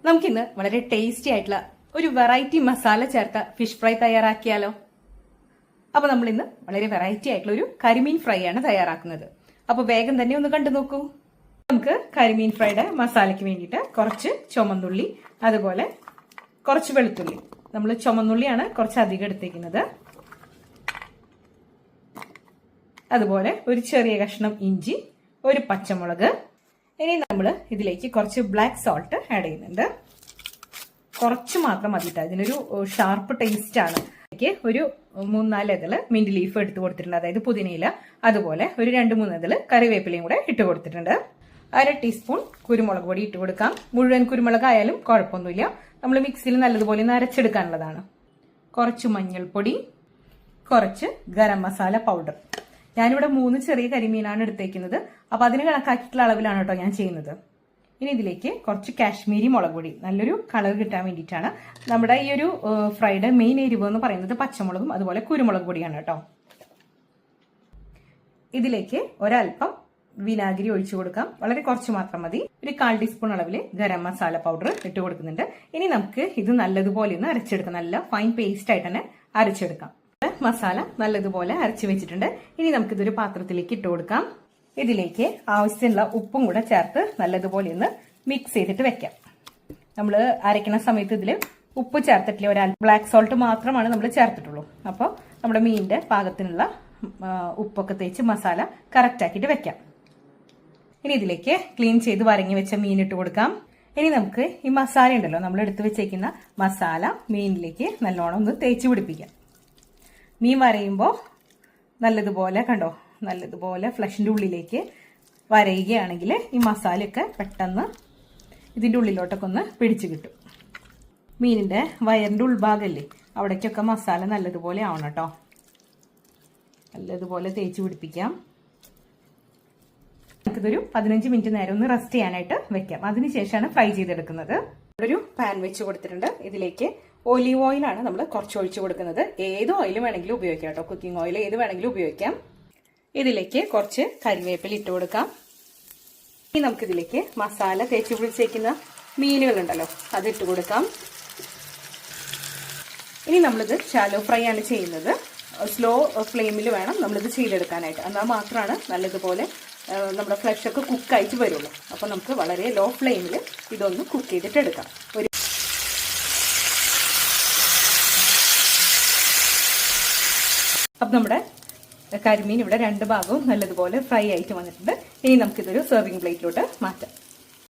നമുക്കിന്ന് വളരെ ടേസ്റ്റി ആയിട്ടുള്ള ഒരു വെറൈറ്റി മസാല ചേർത്ത ഫിഷ് ഫ്രൈ തയ്യാറാക്കിയാലോ? അപ്പൊ നമ്മൾ ഇന്ന് വളരെ വെറൈറ്റി ആയിട്ടുള്ള ഒരു കരിമീൻ ഫ്രൈ ആണ് തയ്യാറാക്കുന്നത്. അപ്പൊ വേഗം തന്നെ ഒന്ന് കണ്ടു നോക്കൂ. നമുക്ക് കരിമീൻ ഫ്രൈയുടെ മസാലയ്ക്ക് വേണ്ടിയിട്ട് കുറച്ച് ചുമന്നുള്ളി, അതുപോലെ കുറച്ച് വെളുത്തുള്ളി. നമ്മൾ ചുമന്നുള്ളിയാണ് കുറച്ച് അധികം എടുത്തേക്കുന്നത്. അതുപോലെ ഒരു ചെറിയ കഷ്ണം ഇഞ്ചി, ഒരു പച്ചമുളക്. ഇനി നമ്മൾ ഇതിലേക്ക് കുറച്ച് ബ്ലാക്ക് സോൾട്ട് ആഡ് ചെയ്യുന്നുണ്ട്. കുറച്ച് മാത്രം മതിയിട്ട്, ഇതിനൊരു ഷാർപ്പ് ടേസ്റ്റ് ആണ്. ഒരു 3-4 ഇതള് മിന്റ് ലീഫ് എടുത്ത് കൊടുത്തിട്ടുണ്ട്, അതായത് പുതിനയില. അതുപോലെ ഒരു 2-3 ഇതള് കറിവേപ്പിലയും കൂടെ ഇട്ട് കൊടുത്തിട്ടുണ്ട്. 1/2 ടീസ്പൂൺ കുരുമുളക് പൊടി ഇട്ട് കൊടുക്കാം. മുഴുവൻ കുരുമുളക് ആയാലും കുഴപ്പമൊന്നുമില്ല, നമ്മൾ മിക്സിയിൽ നല്ലതുപോലെ ഒന്ന് അരച്ചെടുക്കാനുള്ളതാണ്. കുറച്ച് മഞ്ഞൾപ്പൊടി, കുറച്ച് ഗരം മസാല പൗഡർ. ഞാനിവിടെ 3 ചെറിയ കരിമീനാണ് എടുത്തേക്കുന്നത്, അപ്പൊ അതിന് കണക്കാക്കിയിട്ടുള്ള അളവിലാണ് കേട്ടോ ഞാൻ ചെയ്യുന്നത്. ഇനി ഇതിലേക്ക് കുറച്ച് കാശ്മീരി മുളക് പൊടി, നല്ലൊരു കളർ കിട്ടാൻ വേണ്ടിയിട്ടാണ്. നമ്മുടെ ഈ ഒരു ഫ്രൈഡ് മെയിൻ എരിവ് എന്ന് പറയുന്നത് പച്ചമുളകും അതുപോലെ കുരുമുളക് പൊടിയാണ് കേട്ടോ. ഇതിലേക്ക് ഒരൽപ്പം വിനാഗിരി ഒഴിച്ചു കൊടുക്കാം, വളരെ കുറച്ച് മാത്രം മതി. ഒരു 1/4 ടീസ്പൂൺ അളവിൽ ഗരം മസാല പൗഡർ ഇട്ട് കൊടുക്കുന്നുണ്ട്. ഇനി നമുക്ക് ഇത് നല്ലതുപോലെ ഒന്ന് അരച്ചെടുക്കാം, നല്ല ഫൈൻ പേസ്റ്റ് ആയിട്ട് തന്നെ അരച്ചെടുക്കാം. മസാല നല്ലതുപോലെ അരച്ചു വെച്ചിട്ടുണ്ട്. ഇനി നമുക്കിതൊരു പാത്രത്തിലേക്ക് ഇട്ട് കൊടുക്കാം. ഇതിലേക്ക് ആവശ്യമുള്ള ഉപ്പും കൂടെ ചേർത്ത് നല്ലതുപോലെ ഒന്ന് മിക്സ് ചെയ്തിട്ട് വെക്കാം. നമ്മൾ അരയ്ക്കുന്ന സമയത്ത് ഇതിൽ ഉപ്പ് ചേർത്തിട്ടില്ല, ഒരാൾ ബ്ലാക്ക് സോൾട്ട് മാത്രമാണ് നമ്മൾ ചേർത്തിട്ടുള്ളൂ. അപ്പോൾ നമ്മുടെ മീനിന്റെ പാകത്തിനുള്ള ഉപ്പൊക്കെ തേച്ച് മസാല കറക്റ്റ് ആക്കിയിട്ട് വെക്കാം. ഇനി ഇതിലേക്ക് ക്ലീൻ ചെയ്ത് വരങ്ങി വെച്ച മീൻ ഇട്ട് കൊടുക്കാം. ഇനി നമുക്ക് ഈ മസാല ഉണ്ടല്ലോ, നമ്മൾ എടുത്തു വെച്ചേക്കുന്ന മസാല മീനിലേക്ക് നല്ലോണം ഒന്ന് തേച്ച് പിടിപ്പിക്കാം. മീൻ വരയുമ്പോൾ നല്ലതുപോലെ കണ്ടോ, നല്ലതുപോലെ ഫ്ലഷിന്റെ ഉള്ളിലേക്ക് വരയുകയാണെങ്കിൽ ഈ മസാലയൊക്കെ പെട്ടെന്ന് ഇതിന്റെ ഉള്ളിലോട്ടൊക്കെ ഒന്ന് പിടിച്ചു കിട്ടും. മീനിന്റെ വയറിന്റെ ഉൾഭാഗമല്ലേ, അവിടേക്കൊക്കെ മസാല നല്ലതുപോലെ ആവണം കേട്ടോ. നല്ലതുപോലെ തേച്ച് പിടിപ്പിക്കാം. നമുക്കിതൊരു 15 മിനിറ്റ് നേരം ഒന്ന് റെസ്റ്റ് ചെയ്യാനായിട്ട് വെക്കാം. അതിനുശേഷമാണ് ഫ്രൈ ചെയ്തെടുക്കുന്നത്. ഒരു പാൻ വെച്ച് കൊടുത്തിട്ടുണ്ട്. ഇതിലേക്ക് ഒലീവ് ഓയിലാണ് നമ്മൾ കുറച്ച് ഒഴിച്ചു കൊടുക്കുന്നത്. ഏത് ഓയിൽ വേണമെങ്കിലും ഉപയോഗിക്കാം കേട്ടോ, കുക്കിംഗ് ഓയിൽ ഏത് വേണമെങ്കിലും ഉപയോഗിക്കാം. ഇതിലേക്ക് കുറച്ച് കരിവേപ്പില ഇട്ട് കൊടുക്കാം. ഇനി നമുക്കിതിലേക്ക് മസാല തേച്ച് പിടിച്ചേക്കുന്ന മീനുകളുണ്ടല്ലോ, അതിട്ട് കൊടുക്കാം. ഇനി നമ്മളിത് ഷാലോ ഫ്രൈ ആണ് ചെയ്യുന്നത്. സ്ലോ ഫ്ലെയിമിൽ വേണം നമ്മളിത് ചെയ്തെടുക്കാനായിട്ട്, എന്നാൽ മാത്രമാണ് നല്ലതുപോലെ നമ്മുടെ ഫ്ലഷ് ഒക്കെ കുക്കായിട്ട് വരുള്ളൂ. അപ്പോൾ നമുക്ക് വളരെ ലോ ഫ്ലെയിമിൽ ഇതൊന്ന് കുക്ക് ചെയ്തിട്ട് എടുക്കാം. അപ്പം നമ്മുടെ കരിമീൻ ഇവിടെ 2 ഭാഗവും നല്ലതുപോലെ ഫ്രൈ ആയിട്ട് വന്നിട്ടുണ്ട്. ഇനി നമുക്കിതൊരു സെർവിങ് പ്ലേറ്റിലോട്ട് മാറ്റാം.